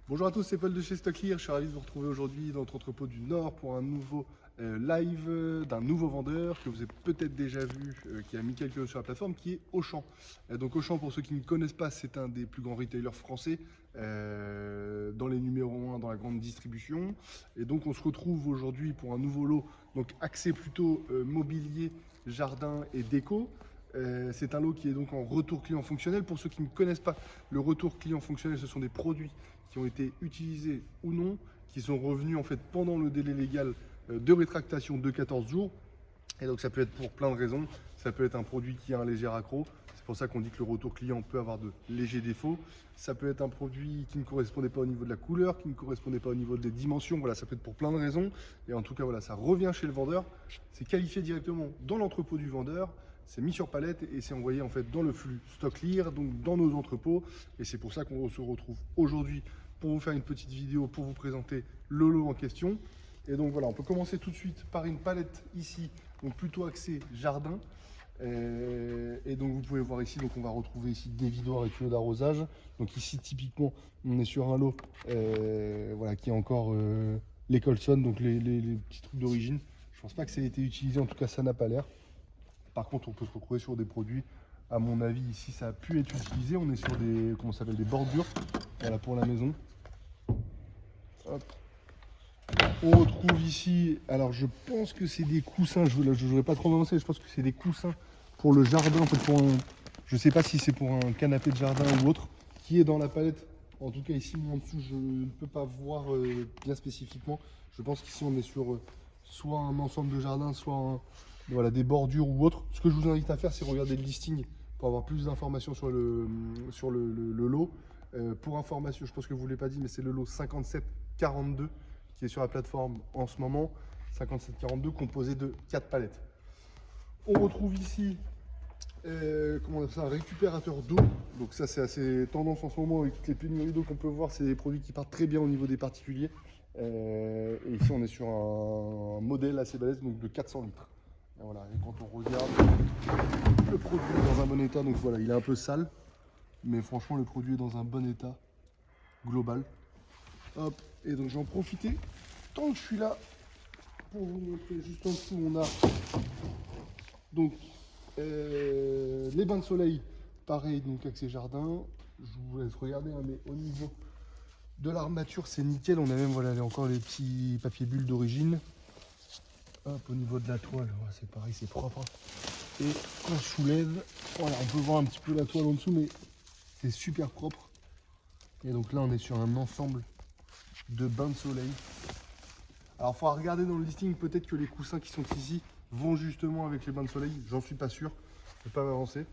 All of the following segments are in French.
Bonjour à tous, c'est Paul de chez StockClear. Je suis ravi de vous retrouver aujourd'hui dans notre entrepôt du Nord pour un nouveau live d'un nouveau vendeur que vous avez peut-être déjà vu, qui a mis quelques euros sur la plateforme, qui est Auchan. Donc Auchan, pour ceux qui ne connaissent pas, c'est un des plus grands retailers français, dans les numéros 1 dans la grande distribution. Et donc on se retrouve aujourd'hui pour un nouveau lot, donc axé plutôt mobilier, jardin et déco. C'est un lot qui est donc en retour client fonctionnel. Pour ceux qui ne connaissent pas, le retour client fonctionnel, ce sont des produits qui ont été utilisés ou non, qui sont revenus en fait pendant le délai légal de rétractation de 14 jours. Et donc ça peut être pour plein de raisons. Ça peut être un produit qui a un léger accroc. C'est pour ça qu'on dit que le retour client peut avoir de légers défauts. Ça peut être un produit qui ne correspondait pas au niveau de la couleur, qui ne correspondait pas au niveau des dimensions. Voilà, ça peut être pour plein de raisons. Et en tout cas, voilà, ça revient chez le vendeur. C'est qualifié directement dans l'entrepôt du vendeur. C'est mis sur palette et c'est envoyé en fait dans le flux StockClear, donc dans nos entrepôts. Et c'est pour ça qu'on se retrouve aujourd'hui pour vous faire une petite vidéo pour vous présenter le lot en question. Et donc voilà, on peut commencer tout de suite par une palette ici, donc plutôt axée jardin. Et donc vous pouvez voir ici, donc on va retrouver ici des vidoirs et tuyaux d'arrosage. Donc ici typiquement, on est sur un lot voilà, qui est encore les Colson, donc les petits trucs d'origine. Je pense pas que ça ait été utilisé, en tout cas ça n'a pas l'air. Par contre, on peut se retrouver sur des produits, à mon avis, ici ça a pu être utilisé. On est sur des, comment ça s'appelle, des bordures, voilà, pour la maison. Hop. On retrouve ici, alors je pense que c'est des coussins, je ne voudrais pas trop m'avancer, je pense que c'est des coussins pour le jardin, en fait, je ne sais pas si c'est pour un canapé de jardin ou autre, qui est dans la palette. En tout cas ici, moi en dessous, je ne peux pas voir bien spécifiquement. Je pense qu'ici on est sur soit un ensemble de jardin, soit voilà, des bordures ou autre. Ce que je vous invite à faire, c'est regarder le listing pour avoir plus d'informations sur le lot. Pour information, je pense que je ne vous l'ai pas dit, mais c'est le lot 5742 qui est sur la plateforme en ce moment, 5742 composé de 4 palettes. On retrouve ici comment on appelle ça, un récupérateur d'eau. Donc ça c'est assez tendance en ce moment avec toutes les pénuries d'eau qu'on peut voir, c'est des produits qui partent très bien au niveau des particuliers. Et ici on est sur un modèle assez balèze, donc de 400 litres. Et voilà, et quand on regarde, le produit est dans un bon état, donc voilà, il est un peu sale, mais franchement le produit est dans un bon état global. Hop, et donc j'en profiter tant que je suis là pour vous montrer. Juste en dessous on a donc les bains de soleil, pareil, donc avec ces jardins. Je vous laisse regarder, hein, mais au niveau de l'armature c'est nickel. On a même voilà, encore les petits papiers bulles d'origine. Hop, au niveau de la toile, ouais, c'est pareil, c'est propre, hein. Et quand je soulève, voilà, on peut voir un petit peu la toile en dessous, mais c'est super propre. Et donc là on est sur un ensemble de bains de soleil. Alors il faudra regarder dans le listing, peut-être que les coussins qui sont ici vont justement avec les bains de soleil, j'en suis pas sûr, je ne vais pas m'avancer.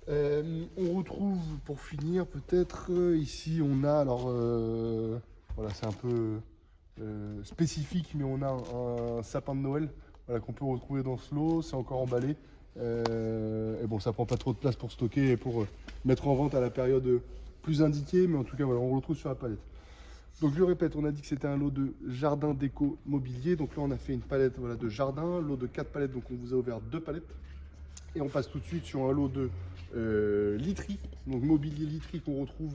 On retrouve pour finir peut-être ici on a alors voilà, c'est un peu spécifique, mais on a un sapin de Noël, voilà, qu'on peut retrouver dans ce lot. C'est encore emballé et bon, ça prend pas trop de place pour stocker et pour mettre en vente à la période plus indiquée, mais en tout cas voilà, on le retrouve sur la palette. Donc je le répète, on a dit que c'était un lot de jardin déco mobilier. Donc là on a fait une palette, voilà, de jardin, lot de 4 palettes, donc on vous a ouvert 2 palettes. Et on passe tout de suite sur un lot de literie, donc mobilier literie qu'on retrouve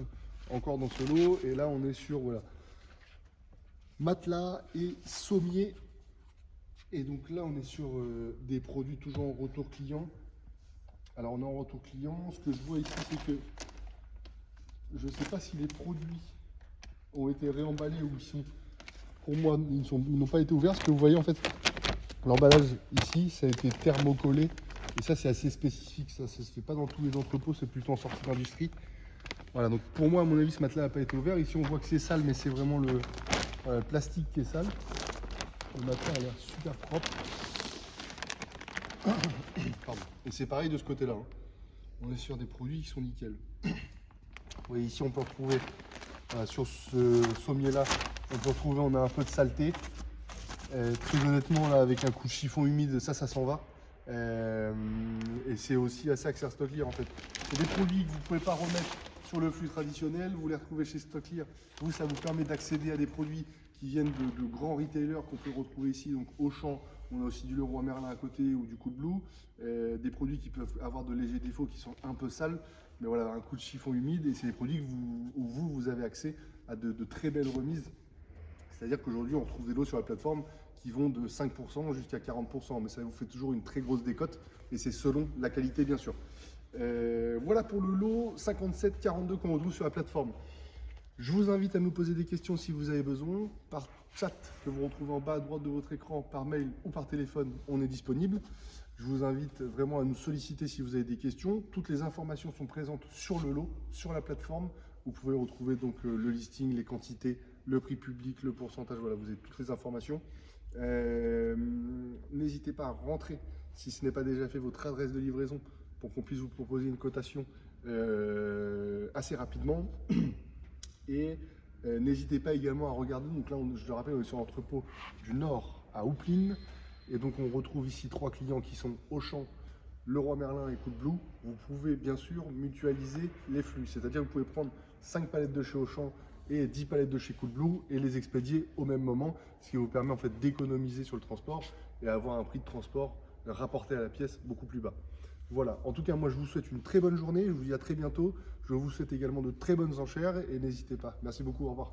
encore dans ce lot. Et là on est sur voilà, matelas et sommier. Et donc là on est sur des produits toujours en retour client. Alors on est en retour client, ce que je vois ici c'est que je ne sais pas si les produits ont été réemballés ou ils sont, pour moi ils n'ont pas été ouverts. Ce que vous voyez en fait, l'emballage ici ça a été thermocollé. Et ça c'est assez spécifique, ça ne se fait pas dans tous les entrepôts, c'est plutôt en sortie d'industrie. Voilà, donc pour moi à mon avis ce matelas n'a pas été ouvert. Ici on voit que c'est sale, mais c'est vraiment le plastique qui est sale. Le matelas a l'air super propre. Pardon. Et c'est pareil de ce côté-là, hein. On est sur des produits qui sont nickel. Oui, ici on peut retrouver, voilà, sur ce sommier-là, on a un peu de saleté. Très honnêtement, là, avec un coup de chiffon humide, ça s'en va. Et c'est aussi à ça que sert StockClear en fait. C'est des produits que vous ne pouvez pas remettre sur le flux traditionnel, vous les retrouvez chez StockClear. Vous, ça vous permet d'accéder à des produits qui viennent de grands retailers qu'on peut retrouver ici, donc Auchan. On a aussi du Leroy Merlin à côté ou du Coolblue. Des produits qui peuvent avoir de légers défauts qui sont un peu sales, mais voilà, un coup de chiffon humide, et c'est des produits que où vous avez accès à de très belles remises. C'est-à-dire qu'aujourd'hui, on retrouve des lots sur la plateforme qui vont de 5% jusqu'à 40%, mais ça vous fait toujours une très grosse décote, et c'est selon la qualité, bien sûr. Voilà pour le lot 5742 qu'on retrouve sur la plateforme. Je vous invite à nous poser des questions si vous avez besoin, par chat que vous retrouvez en bas à droite de votre écran, par mail ou par téléphone, on est disponible. Je vous invite vraiment à nous solliciter si vous avez des questions. Toutes les informations sont présentes sur le lot, sur la plateforme. Vous pouvez retrouver donc le listing, les quantités, le prix public, le pourcentage, voilà, vous avez toutes les informations. N'hésitez pas à rentrer, si ce n'est pas déjà fait, votre adresse de livraison pour qu'on puisse vous proposer une cotation assez rapidement. Et n'hésitez pas également à regarder, donc là je le rappelle, on est sur l'entrepôt du Nord à Houplines, et donc on retrouve ici 3 clients qui sont Auchan, Leroy Merlin et Coolblue. Vous pouvez bien sûr mutualiser les flux, c'est-à-dire que vous pouvez prendre 5 palettes de chez Auchan et 10 palettes de chez Coolblue et les expédier au même moment, ce qui vous permet en fait d'économiser sur le transport et avoir un prix de transport rapporté à la pièce beaucoup plus bas. Voilà, en tout cas moi je vous souhaite une très bonne journée, je vous dis à très bientôt, je vous souhaite également de très bonnes enchères et n'hésitez pas. Merci beaucoup, au revoir.